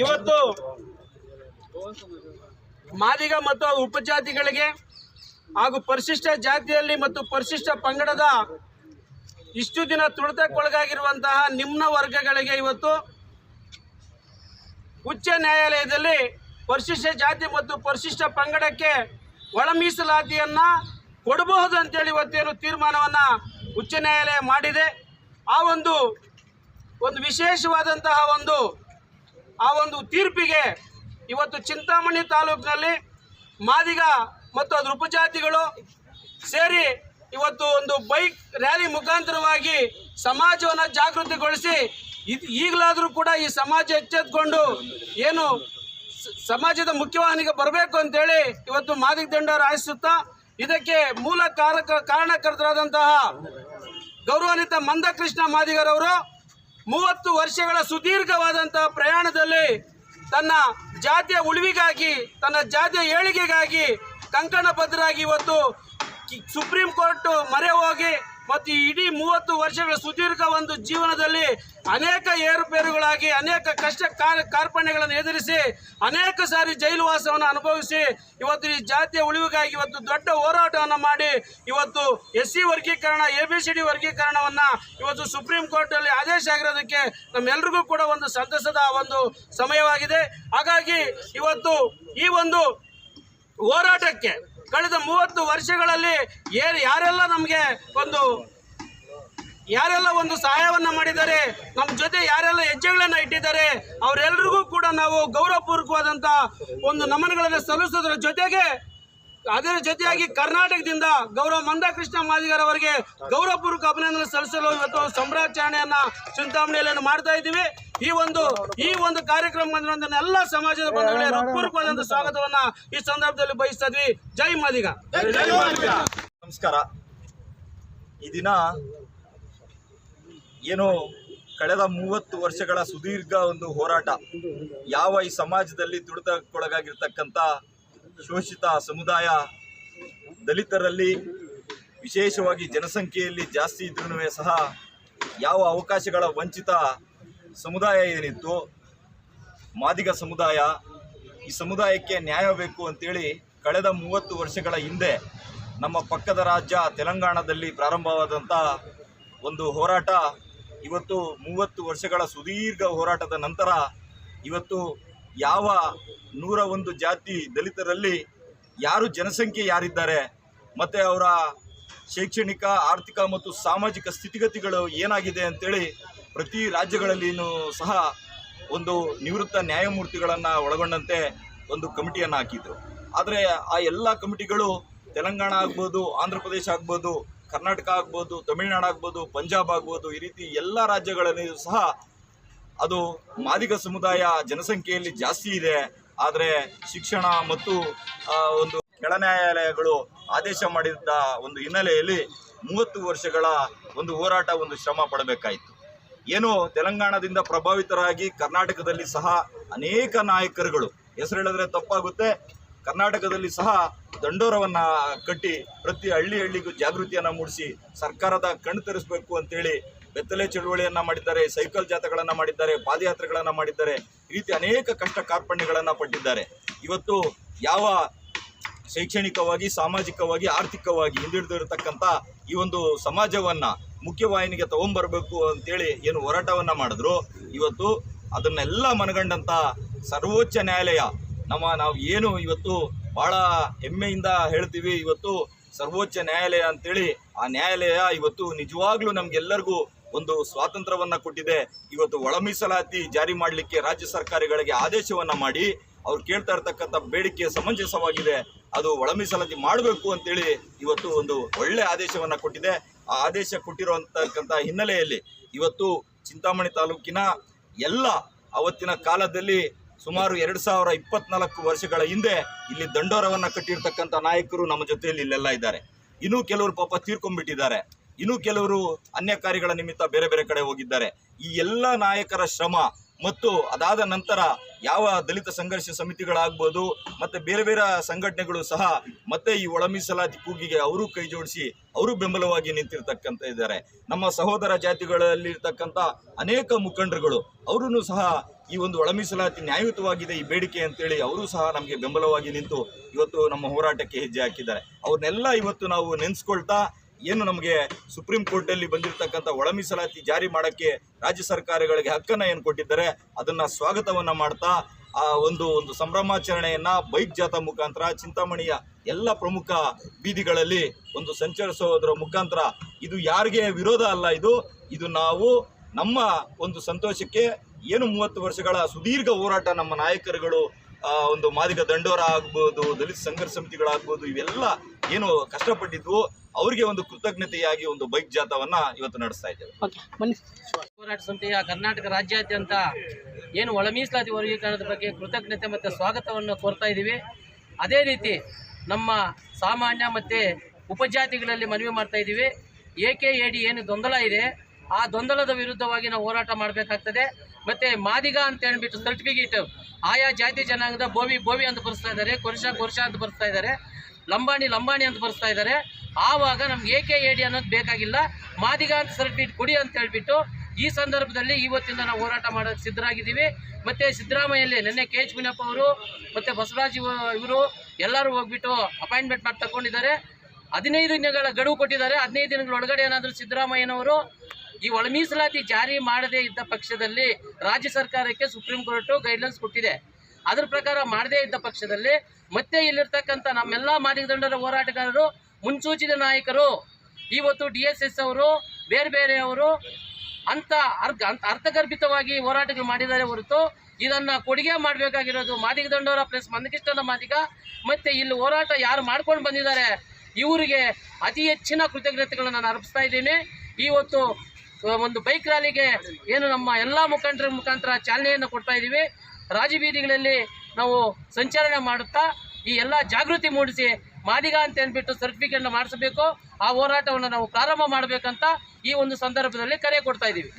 ಇವತ್ತು ಮಾದಿಗ ಮತ್ತು ಉಪಜಾತಿಗಳಿಗೆ ಹಾಗೂ ಪರಿಶಿಷ್ಟ ಜಾತಿಯಲ್ಲಿ ಮತ್ತು ಪರಿಶಿಷ್ಟ ಪಂಗಡದ ಇಷ್ಟು ದಿನ ತುಳಿತಕ್ಕೊಳಗಾಗಿರುವಂತಹ ನಿಮ್ನ ವರ್ಗಗಳಿಗೆ ಇವತ್ತು ಉಚ್ಚ ನ್ಯಾಯಾಲಯದಲ್ಲಿ ಪರಿಶಿಷ್ಟ ಜಾತಿ ಮತ್ತು ಪರಿಶಿಷ್ಟ ಪಂಗಡಕ್ಕೆ ಒಳ ಮೀಸಲಾತಿಯನ್ನ ಕೊಡಬಹುದು ಅಂತೇಳಿ ಇವತ್ತೇನು ತೀರ್ಮಾನವನ್ನು ಉಚ್ಚ ನ್ಯಾಯಾಲಯ ಮಾಡಿದೆ. ಆ ಒಂದು ವಿಶೇಷವಾದಂತಹ ಒಂದು ತೀರ್ಪಿಗೆ ಇವತ್ತು ಚಿಂತಾಮಣಿ ತಾಲೂಕಿನಲ್ಲಿ ಮಾದಿಗ ಮತ್ತು ಅದರ ಉಪಜಾತಿಗಳು ಸೇರಿ ಇವತ್ತು ಒಂದು ಬೈಕ್ ರ್ಯಾಲಿ ಮುಖಾಂತರವಾಗಿ ಸಮಾಜವನ್ನು ಜಾಗೃತಿಗೊಳಿಸಿ ಈಗಲಾದರೂ ಕೂಡ ಈ ಸಮಾಜ ಎಚ್ಚೆತ್ತುಕೊಂಡು ಏನು ಸಮಾಜದ ಮುಖ್ಯವಾಹಿನಿಗೆ ಬರಬೇಕು ಅಂತೇಳಿ ಇವತ್ತು ಮಾದಿಗ ದಂಡೋರ ಆಶಿಸುತ್ತಾ ಇದಕ್ಕೆ ಮೂಲ ಕಾರಣಕರ್ತರಾದಂತಹ ಗೌರವಾನ್ವಿತ ಮಂದಕೃಷ್ಣ ಮಾದಿಗರವರು 30 ವರ್ಷಗಳ ಸುದೀರ್ಘವಾದಂತಹ ಪ್ರಯಾಣದಲ್ಲಿ ತನ್ನ ಜಾತಿಯ ಉಳಿವಿಗಾಗಿ ತನ್ನ ಜಾತಿಯ ಏಳಿಗೆಗಾಗಿ ಕಂಕಣಬದ್ಧರಾಗಿ ಇವತ್ತು ಸುಪ್ರೀಂ ಕೋರ್ಟ್ ಮೊರೆ ಹೋಗಿ ಮತ್ತು ಇಡೀ 30 ವರ್ಷಗಳ ಸುದೀರ್ಘ ಒಂದು ಜೀವನದಲ್ಲಿ ಅನೇಕ ಏರುಪೇರುಗಳಾಗಿ ಅನೇಕ ಕಷ್ಟ ಕಾರ್ಪಣ್ಯಗಳನ್ನು ಎದುರಿಸಿ ಅನೇಕ ಸಾರಿ ಜೈಲುವಾಸವನ್ನು ಅನುಭವಿಸಿ ಇವತ್ತು ಈ ಜಾತಿಯ ಉಳಿವಿಗಾಗಿ ಇವತ್ತು ದೊಡ್ಡ ಹೋರಾಟವನ್ನು ಮಾಡಿ ಇವತ್ತು SC ವರ್ಗೀಕರಣ ABCD ವರ್ಗೀಕರಣವನ್ನು ಇವತ್ತು ಸುಪ್ರೀಂ ಕೋರ್ಟಲ್ಲಿ ಆದೇಶ ಆಗಿರೋದಕ್ಕೆ ನಮ್ಮೆಲ್ಲರಿಗೂ ಕೂಡ ಒಂದು ಸಂತಸದ ಒಂದು ಸಮಯವಾಗಿದೆ. ಹಾಗಾಗಿ ಇವತ್ತು ಈ ಒಂದು ಹೋರಾಟಕ್ಕೆ ಕಳೆದ 30 ವರ್ಷಗಳಲ್ಲಿ ಯಾರೆಲ್ಲ ನಮಗೆ ಯಾರೆಲ್ಲ ಒಂದು ಸಹಾಯವನ್ನು ಮಾಡಿದ್ದಾರೆ, ನಮ್ಮ ಜೊತೆ ಯಾರೆಲ್ಲ ಹೆಜ್ಜೆಗಳನ್ನು ಇಟ್ಟಿದ್ದಾರೆ ಅವರೆಲ್ಲರಿಗೂ ಕೂಡ ನಾವು ಗೌರವಪೂರ್ವಕವಾದಂಥ ಒಂದು ನಮನಗಳನ್ನು ಸಲ್ಲಿಸೋದ್ರ ಜೊತೆಗೆ ಅದರ ಜೊತೆಯಾಗಿ ಕರ್ನಾಟಕದಿಂದ ಗೌರವ ಮಂದಕೃಷ್ಣ ಮಾದಿಗರವರಿಗೆ ಗೌರವಪೂರ್ವಕ ಅಭಿನಂದನೆ ಸಲ್ಲಿಸಲು ಇವತ್ತು ಸಂಭ್ರಮಾಚರಣೆಯನ್ನು ಚಿಂತಾಮಣಿಯಲ್ಲಿ ಮಾಡ್ತಾ ಇದ್ದೀವಿ. ಈ ಒಂದು ಕಾರ್ಯಕ್ರಮವನ್ನು ಎಲ್ಲ ಸಮಾಜದ ಬಂಧುಗಳಿಗೆ ಹೃತ್ಪೂರ್ವಕವಾದಂಥ ಸ್ವಾಗತವನ್ನು ಈ ಸಂದರ್ಭದಲ್ಲಿ ಬಯಸ್ತಾ ಇದ್ವಿ. ಜೈ ಮಾದಿಗ. ನಮಸ್ಕಾರ. ಈ ದಿನ ಏನು ಕಳೆದ 30 ವರ್ಷಗಳ ಸುದೀರ್ಘ ಒಂದು ಹೋರಾಟ, ಯಾವ ಈ ಸಮಾಜದಲ್ಲಿ ತುಳಿತಕ್ಕೊಳಗಾಗಿರ್ತಕ್ಕಂಥ ಶೋಷಿತ ಸಮುದಾಯ ದಲಿತರಲ್ಲಿ ವಿಶೇಷವಾಗಿ ಜನಸಂಖ್ಯೆಯಲ್ಲಿ ಜಾಸ್ತಿ ಇದ್ರೂ ಸಹ ಯಾವ ಅವಕಾಶಗಳ ವಂಚಿತ ಸಮುದಾಯ ಏನಿತ್ತು ಮಾದಿಗ ಸಮುದಾಯ, ಈ ಸಮುದಾಯಕ್ಕೆ ನ್ಯಾಯ ಬೇಕು ಅಂತೇಳಿ ಕಳೆದ 30 ವರ್ಷಗಳ ಹಿಂದೆ ನಮ್ಮ ಪಕ್ಕದ ರಾಜ್ಯ ತೆಲಂಗಾಣದಲ್ಲಿ ಪ್ರಾರಂಭವಾದಂಥ ಒಂದು ಹೋರಾಟ ಇವತ್ತು 30 ವರ್ಷಗಳ ಸುದೀರ್ಘ ಹೋರಾಟದ ನಂತರ ಇವತ್ತು ಯಾವ 101 ಜಾತಿ ದಲಿತರಲ್ಲಿ ಜನಸಂಖ್ಯೆ ಯಾರಿದ್ದಾರೆ ಮತ್ತು ಅವರ ಶೈಕ್ಷಣಿಕ ಆರ್ಥಿಕ ಮತ್ತು ಸಾಮಾಜಿಕ ಸ್ಥಿತಿಗತಿಗಳು ಏನಾಗಿದೆ ಅಂತೇಳಿ ಪ್ರತಿ ರಾಜ್ಯಗಳಲ್ಲಿಯೂ ಸಹ ಒಂದು ನಿವೃತ್ತ ನ್ಯಾಯಮೂರ್ತಿಗಳನ್ನು ಒಳಗೊಂಡಂತೆ ಒಂದು ಕಮಿಟಿಯನ್ನು ಹಾಕಿದ್ರು. ಆದರೆ ಆ ಎಲ್ಲ ಕಮಿಟಿಗಳು ತೆಲಂಗಾಣ ಆಗ್ಬೋದು, ಆಂಧ್ರ ಪ್ರದೇಶ ಆಗ್ಬೋದು, ಕರ್ನಾಟಕ ಆಗ್ಬೋದು, ತಮಿಳುನಾಡು ಆಗ್ಬೋದು, ಪಂಜಾಬ್ ಆಗ್ಬೋದು, ಈ ರೀತಿ ಎಲ್ಲ ರಾಜ್ಯಗಳಲ್ಲಿಯೂ ಸಹ ಅದು ಮಾದಿಗ ಸಮುದಾಯ ಜನಸಂಖ್ಯೆಯಲ್ಲಿ ಜಾಸ್ತಿ ಇದೆ. ಆದರೆ ಶಿಕ್ಷಣ ಮತ್ತು ಒಂದು ಕೆಳ ನ್ಯಾಯಾಲಯಗಳು ಆದೇಶ ಮಾಡಿದ್ದ ಒಂದು ಹಿನ್ನೆಲೆಯಲ್ಲಿ 30 ವರ್ಷಗಳ ಒಂದು ಹೋರಾಟ, ಒಂದು ಶ್ರಮ ಪಡಬೇಕಾಯಿತು. ಏನು ತೆಲಂಗಾಣದಿಂದ ಪ್ರಭಾವಿತರಾಗಿ ಕರ್ನಾಟಕದಲ್ಲಿ ಸಹ ಅನೇಕ ನಾಯಕರುಗಳು, ಹೆಸರು ಹೇಳಿದ್ರೆ ತಪ್ಪಾಗುತ್ತೆ, ಕರ್ನಾಟಕದಲ್ಲಿ ಸಹ ದಂಡೋರವನ್ನು ಕಟ್ಟಿ ಪ್ರತಿ ಹಳ್ಳಿಗೂ ಜಾಗೃತಿಯನ್ನು ಮೂಡಿಸಿ ಸರ್ಕಾರದ ಕಣ್ಣು ತರಿಸಬೇಕು ಅಂತೇಳಿ ಬೆತ್ತಲೆ ಚಳುವಳಿಯನ್ನು ಮಾಡಿದ್ದಾರೆ, ಸೈಕಲ್ ಜಾಥಾಗಳನ್ನು ಮಾಡಿದ್ದಾರೆ, ಪಾದಯಾತ್ರೆಗಳನ್ನು ಮಾಡಿದ್ದಾರೆ. ಈ ರೀತಿ ಅನೇಕ ಕಷ್ಟ ಕಾರ್ಪಣ್ಯಗಳನ್ನು ಪಟ್ಟಿದ್ದಾರೆ. ಇವತ್ತು ಯಾವ ಶೈಕ್ಷಣಿಕವಾಗಿ, ಸಾಮಾಜಿಕವಾಗಿ, ಆರ್ಥಿಕವಾಗಿ ಹಿಂದುಳಿದಿರತಕ್ಕಂಥ ಈ ಒಂದು ಸಮಾಜವನ್ನು ಮುಖ್ಯವಾಹಿನಿಗೆ ತಗೊಂಬರಬೇಕು ಅಂತೇಳಿ ಏನು ಹೋರಾಟವನ್ನು ಮಾಡಿದ್ರು, ಇವತ್ತು ಅದನ್ನೆಲ್ಲ ಮನಗಂಡಂಥ ಸರ್ವೋಚ್ಚ ನ್ಯಾಯಾಲಯ ನಾವು ಏನು ಇವತ್ತು ಭಾಳ ಹೆಮ್ಮೆಯಿಂದ ಹೇಳ್ತೀವಿ, ಇವತ್ತು ಸರ್ವೋಚ್ಚ ನ್ಯಾಯಾಲಯ ಅಂತೇಳಿ ಆ ನ್ಯಾಯಾಲಯ ಇವತ್ತು ನಿಜವಾಗ್ಲೂ ನಮಗೆಲ್ಲರಿಗೂ ಒಂದು ಸ್ವಾತಂತ್ರ್ಯವನ್ನು ಕೊಟ್ಟಿದೆ. ಇವತ್ತು ಒಳ ಮೀಸಲಾತಿ ಜಾರಿ ಮಾಡಲಿಕ್ಕೆ ರಾಜ್ಯ ಸರ್ಕಾರಗಳಿಗೆ ಆದೇಶವನ್ನು ಮಾಡಿ ಅವ್ರು ಕೇಳ್ತಾ ಇರ್ತಕ್ಕಂಥ ಬೇಡಿಕೆ ಸಮಂಜಸವಾಗಿದೆ, ಅದು ಒಳ ಮೀಸಲಾತಿ ಮಾಡಬೇಕು ಅಂತೇಳಿ ಇವತ್ತು ಒಂದು ಒಳ್ಳೆ ಆದೇಶವನ್ನು ಕೊಟ್ಟಿದೆ. ಆ ಆದೇಶ ಕೊಟ್ಟಿರುವಂತಕ್ಕಂಥ ಹಿನ್ನೆಲೆಯಲ್ಲಿ ಇವತ್ತು ಚಿಂತಾಮಣಿ ತಾಲೂಕಿನ ಎಲ್ಲ ಅವತ್ತಿನ ಕಾಲದಲ್ಲಿ ಸುಮಾರು 2024 ವರ್ಷಗಳ ಹಿಂದೆ ಇಲ್ಲಿ ದಂಡೋರವನ್ನು ಕಟ್ಟಿರ್ತಕ್ಕಂಥ ನಾಯಕರು ನಮ್ಮ ಜೊತೆಯಲ್ಲಿ ಇಲ್ಲೆಲ್ಲ ಇದ್ದಾರೆ. ಇನ್ನೂ ಕೆಲವರು ಪಾಪ ತೀರ್ಕೊಂಡ್ಬಿಟ್ಟಿದ್ದಾರೆ, ಇನ್ನೂ ಕೆಲವರು ಅನ್ಯ ಕಾರ್ಯಗಳ ನಿಮಿತ್ತ ಬೇರೆ ಬೇರೆ ಕಡೆ ಹೋಗಿದ್ದಾರೆ. ಈ ಎಲ್ಲ ನಾಯಕರ ಶ್ರಮ ಮತ್ತು ಅದಾದ ನಂತರ ಯಾವ ದಲಿತ ಸಂಘರ್ಷ ಸಮಿತಿಗಳಾಗ್ಬೋದು ಮತ್ತು ಬೇರೆ ಬೇರೆ ಸಂಘಟನೆಗಳು ಸಹ ಮತ್ತೆ ಈ ಒಳ ಮೀಸಲಾತಿ ಕೂಗಿಗೆ ಅವರು ಕೈ ಜೋಡಿಸಿ ಅವರು ಬೆಂಬಲವಾಗಿ ನಿಂತಿರ್ತಕ್ಕಂಥ ಇದ್ದಾರೆ. ನಮ್ಮ ಸಹೋದರ ಜಾತಿಗಳಲ್ಲಿರ್ತಕ್ಕಂಥ ಅನೇಕ ಮುಖಂಡರುಗಳು ಅವರೂ ಸಹ ಈ ಒಂದು ಒಳ ಮೀಸಲಾತಿ ನ್ಯಾಯಯುತವಾಗಿದೆ ಈ ಬೇಡಿಕೆ ಅಂತೇಳಿ ಅವರು ಸಹ ನಮಗೆ ಬೆಂಬಲವಾಗಿ ನಿಂತು ಇವತ್ತು ನಮ್ಮ ಹೋರಾಟಕ್ಕೆ ಹೆಜ್ಜೆ ಹಾಕಿದ್ದಾರೆ. ಅವ್ರನ್ನೆಲ್ಲ ಇವತ್ತು ನಾವು ನೆನೆಸ್ಕೊಳ್ತಾ ಏನು ನಮಗೆ ಸುಪ್ರೀಂ ಕೋರ್ಟಲ್ಲಿ ಬಂದಿರತಕ್ಕಂಥ ಒಳ ಮೀಸಲಾತಿ ಜಾರಿ ಮಾಡೋಕ್ಕೆ ರಾಜ್ಯ ಸರ್ಕಾರಗಳಿಗೆ ಹಕ್ಕನ್ನು ಏನು ಕೊಟ್ಟಿದ್ದಾರೆ ಅದನ್ನು ಸ್ವಾಗತವನ್ನು ಮಾಡ್ತಾ ಆ ಒಂದು ಸಂಭ್ರಮಾಚರಣೆಯನ್ನ ಬೈಕ್ ಜಾಥಾ ಮುಖಾಂತರ ಚಿಂತಾಮಣಿಯ ಎಲ್ಲ ಪ್ರಮುಖ ಬೀದಿಗಳಲ್ಲಿ ಒಂದು ಸಂಚರಿಸೋದ್ರ ಮುಖಾಂತರ ಇದು ಯಾರಿಗೆ ವಿರೋಧ ಅಲ್ಲ, ಇದು ನಾವು ನಮ್ಮ ಒಂದು ಸಂತೋಷಕ್ಕೆ ಏನು 30 ವರ್ಷಗಳ ಸುದೀರ್ಘ ಹೋರಾಟ ನಮ್ಮ ನಾಯಕರುಗಳು ಒಂದು ಮಾದಿಗ ದಂಡೋರ ಆಗ್ಬೋದು, ದಲಿತ ಸಂಘರ್ಷ ಸಮಿತಿಗಳಾಗ್ಬೋದು, ಇವೆಲ್ಲ ಏನು ಕಷ್ಟಪಟ್ಟಿದ್ವು ಅವರಿಗೆ ಒಂದು ಕೃತಜ್ಞತೆಯಾಗಿ ಒಂದು ಬೈಕ್ ಜಾಥಾವನ್ನ ಇವತ್ತು ನಡೆಸ್ತಾ ಇದ್ದೇವೆ. ಹೋರಾಟ ಸಮಿತಿಯ ಕರ್ನಾಟಕ ರಾಜ್ಯಾದ್ಯಂತ ಏನು ಒಳ ಮೀಸಲಾತಿ ವರ್ಗೀಕರಣದ ಬಗ್ಗೆ ಕೃತಜ್ಞತೆ ಮತ್ತು ಸ್ವಾಗತವನ್ನು ಕೋರ್ತಾ ಇದ್ದೀವಿ. ಅದೇ ರೀತಿ ನಮ್ಮ ಸಾಮಾನ್ಯ ಮತ್ತು ಉಪಜಾತಿಗಳಲ್ಲಿ ಮನವಿ ಮಾಡ್ತಾ ಇದ್ದೀವಿ. AKAD ಏನು ಗೊಂದಲ ಇದೆ ಆ ಗೊಂದಲದ ವಿರುದ್ಧವಾಗಿ ನಾವು ಹೋರಾಟ ಮಾಡಬೇಕಾಗ್ತದೆ. ಮತ್ತು ಮಾದಿಗ ಅಂತ ಹೇಳ್ಬಿಟ್ಟು ಸರ್ಟಿಫಿಕೇಟ್ ಆಯಾ ಜಾತಿ ಜನಾಂಗದ ಬೋವಿ ಅಂತ ಬರೆಸ್ತಾ ಇದ್ದಾರೆ, ಕೊರ್ಷ ಅಂತ ಬರೆಸ್ತಾ ಇದ್ದಾರೆ, ಲಂಬಾಣಿ ಅಂತ ಬರೆಸ್ತಾ ಇದ್ದಾರೆ. ಆವಾಗ ನಮ್ಗೆ AKAD ಅನ್ನೋದು ಬೇಕಾಗಿಲ್ಲ, ಮಾದಿಗ ಅಂತ ಸರ್ಟಿಫಿಕೇಟ್ ಕೊಡಿ ಅಂತ ಹೇಳ್ಬಿಟ್ಟು ಈ ಸಂದರ್ಭದಲ್ಲಿ ಇವತ್ತಿಂದ ನಾವು ಹೋರಾಟ ಮಾಡೋಕ್ಕೆ ಸಿದ್ಧರಾಗಿದ್ದೀವಿ. ಮತ್ತು ಸಿದ್ದರಾಮಯ್ಯಲ್ಲಿ ನಿನ್ನೆ KH ಮುನಿಯಪ್ಪ ಅವರು ಮತ್ತು ಬಸವರಾಜ್ ಇವರು ಎಲ್ಲರೂ ಹೋಗ್ಬಿಟ್ಟು ಅಪಾಯಿಂಟ್ಮೆಂಟ್ ಮಾಡಿ ತಗೊಂಡಿದ್ದಾರೆ. 15 ದಿನಗಳ ಗಡುವು ಕೊಟ್ಟಿದ್ದಾರೆ. 15 ದಿನಗಳ ಒಳಗಡೆ ಏನಾದರೂ ಸಿದ್ದರಾಮಯ್ಯನವರು ಈ ಒಳ ಮೀಸಲಾತಿ ಜಾರಿ ಮಾಡದೇ ಇದ್ದ ಪಕ್ಷದಲ್ಲಿ ರಾಜ್ಯ ಸರ್ಕಾರಕ್ಕೆ ಸುಪ್ರೀಂ ಕೋರ್ಟು ಗೈಡ್ಲೈನ್ಸ್ ಕೊಟ್ಟಿದೆ. ಅದ್ರ ಪ್ರಕಾರ ಮಾಡದೇ ಇದ್ದ ಪಕ್ಷದಲ್ಲಿ ಮತ್ತೆ ಇಲ್ಲಿರ್ತಕ್ಕಂಥ ನಮ್ಮೆಲ್ಲ ಮಾದಿಗ ದಂಡರ ಹೋರಾಟಗಾರರು, ಮುನ್ಸೂಚಿತ ನಾಯಕರು, ಇವತ್ತು DSS ಅವರು, ಬೇರೆಯವರು ಅರ್ಥಗರ್ಭಿತವಾಗಿ ಹೋರಾಟಗಳು ಮಾಡಿದ್ದಾರೆ ಹೊರತು ಇದನ್ನು ಕೊಡುಗೆ ಮಾಡಬೇಕಾಗಿರೋದು ಮಾದಿಗ ದಂಡೋರ ಪ್ಲಸ್ ಮಂದಕಿಷ್ಟನ ಮಾದಿಗ. ಮತ್ತು ಇಲ್ಲಿ ಹೋರಾಟ ಯಾರು ಮಾಡ್ಕೊಂಡು ಬಂದಿದ್ದಾರೆ ಇವರಿಗೆ ಅತಿ ಹೆಚ್ಚಿನ ಕೃತಜ್ಞತೆಗಳನ್ನು ನಾನು ಅರ್ಪಿಸ್ತಾ ಇದ್ದೀನಿ. ಇವತ್ತು ಒಂದು ಬೈಕ್ ರ್ಯಾಲಿಗೆ ಏನು ನಮ್ಮ ಎಲ್ಲ ಮುಖಂಡರ ಮುಖಾಂತರ ಚಾಲನೆಯನ್ನು ಕೊಡ್ತಾ ಇದ್ದೀವಿ. ರಾಜಬೀದಿಗಳಲ್ಲಿ ನಾವು ಸಂಚಲನೆ ಮಾಡುತ್ತಾ ಈ ಎಲ್ಲ ಜಾಗೃತಿ ಮೂಡಿಸಿ ಮಾದಿಗ ಅಂತ ಹೇಳ್ಬಿಟ್ಟು ಸರ್ಟಿಫಿಕೇಟ್ನ ಮಾಡಿಸಬೇಕು, ಆ ಹೋರಾಟವನ್ನು ನಾವು ಪ್ರಾರಂಭ ಮಾಡಬೇಕಂತ ಈ ಒಂದು ಸಂದರ್ಭದಲ್ಲಿ ಕರೆ ಕೊಡ್ತಾ ಇದ್ದೀವಿ.